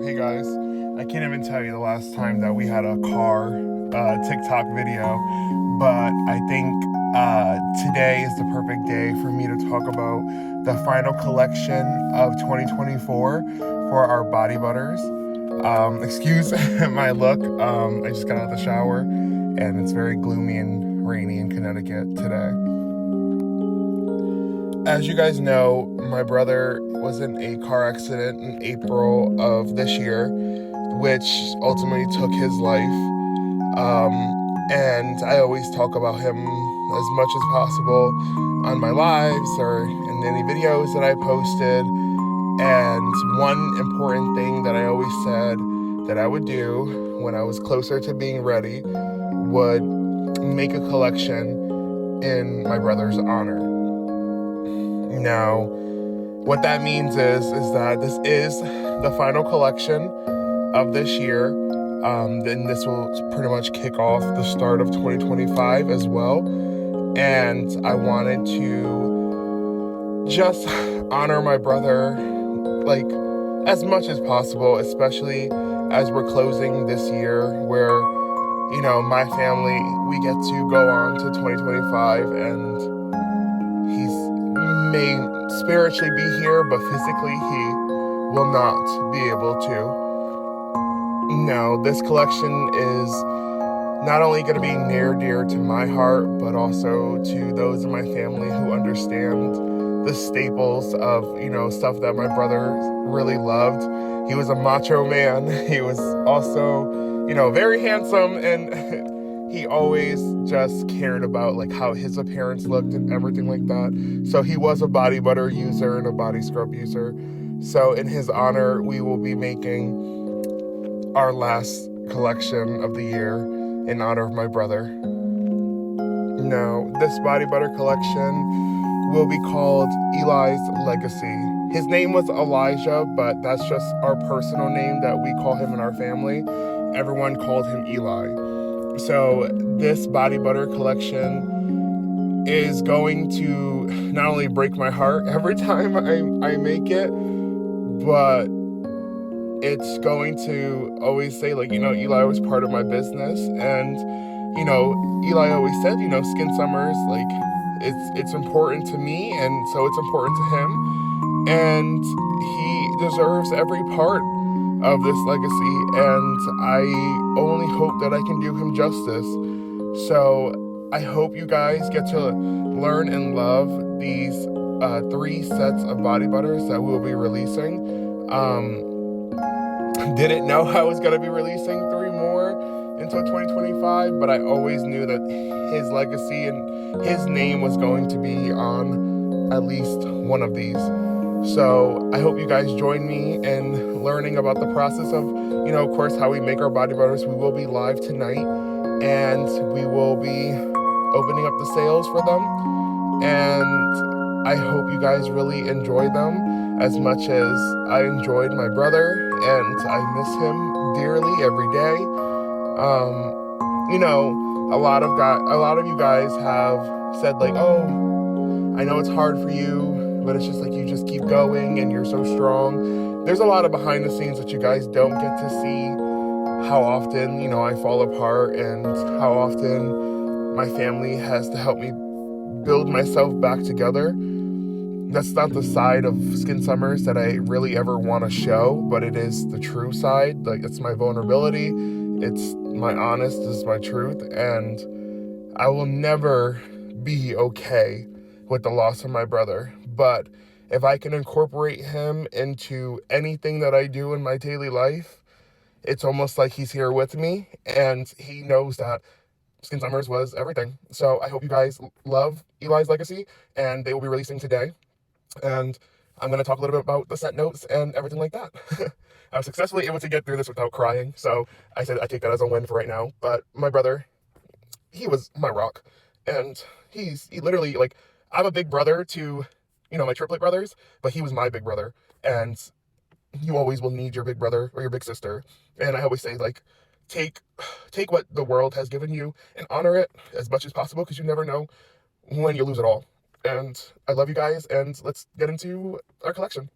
Hey guys, I can't even tell you the last time that we had a car TikTok video, but I think today is the perfect day for me to talk about the final collection of 2024 for our body butters. Excuse my look, I just got out of the shower and it's very gloomy and rainy in Connecticut today. As you guys know, my brother was in a car accident in April of this year, which ultimately took his life. Um, and I always talk about him as much as possible on my lives or in any videos that I posted. And one important thing that I always said that I would do when I was closer to being ready would make a collection in my brother's honor. Now, what that means is that this is the final collection of this year. Then this will pretty much kick off the start of 2025 as well. And I wanted to just honor my brother like as much as possible, especially as we're closing this year where, you know, my family, we get to go on to 2025 and he's may spiritually be here, but physically he will not be able to. Now, this collection is not only going to be near dear to my heart, but also to those in my family who understand the staples of, you know, stuff that my brother really loved. He was a macho man. He was also, you know, very handsome, and he always just cared about like how his appearance looked and everything like that. So he was a body butter user and a body scrub user. So in his honor, we will be making our last collection of the year in honor of my brother. Now, this body butter collection will be called Eli's Legacy. His name was Elijah, but that's just our personal name that we call him in our family. Everyone called him Eli. So this body butter collection is going to not only break my heart every time I make it, but it's going to always say, like, you know, Eli was part of my business. And, you know, Eli always said, you know, Skin Summers, like, it's important to me, and so it's important to him. And he deserves every part of this legacy, and I only hope that I can do him justice. So I hope you guys get to learn and love these 3 sets of body butters that we'll be releasing. Didn't know I was going to be releasing 3 more until 2025, but I always knew that his legacy and his name was going to be on at least one of these. So I hope you guys join me in learning about the process of, you know, of course, how we make our body butters. We will be live tonight, and we will be opening up the sales for them. And I hope you guys really enjoy them as much as I enjoyed my brother, and I miss him dearly every day. You know, a lot of you guys have said, like, oh, I know it's hard for you, but it's just like you just keep going and you're so strong. There's a lot of behind the scenes that you guys don't get to see. How often, you know, I fall apart, and how often my family has to help me build myself back together. That's not the side of Skin Summers that I really ever want to show, but it is the true side. Like, it's my vulnerability, it's my honest, it's my truth, and I will never be okay with the loss of my brother. But if I can incorporate him into anything that I do in my daily life, it's almost like he's here with me, and he knows that Skin Summers was everything. So I hope you guys love Eli's Legacy, and they will be releasing today. And I'm going to talk a little bit about the set notes and everything like that. I was successfully able to get through this without crying, so I said I take that as a win for right now. But my brother, he was my rock, and he literally, like, I'm a big brother to, you know, my triplet brothers, but he was my big brother, and you always will need your big brother or your big sister. And I always say, like, take what the world has given you and honor it as much as possible, because you never know when you lose it all. And I love you guys, and let's get into our collection.